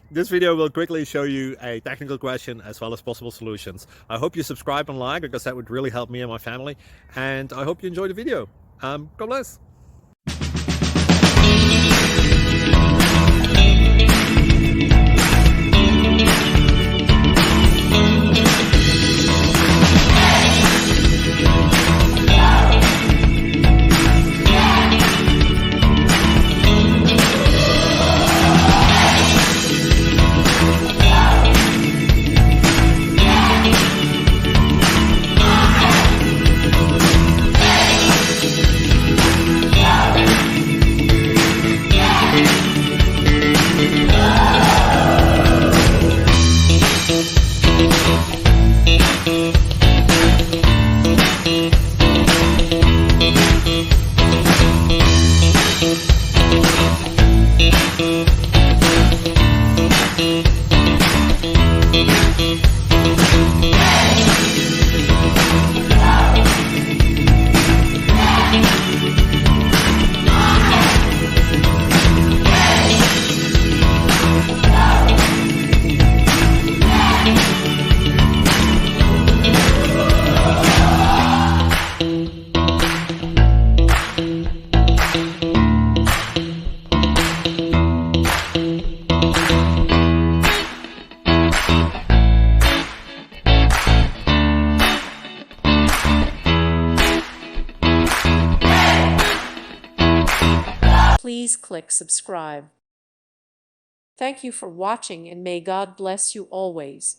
This video will quickly show you a technical question as well as possible solutions. I hope you subscribe and like, because that would really help me and my family. And I hope you enjoy the video. God bless. Please click subscribe. Thank you for watching, and may God bless you always.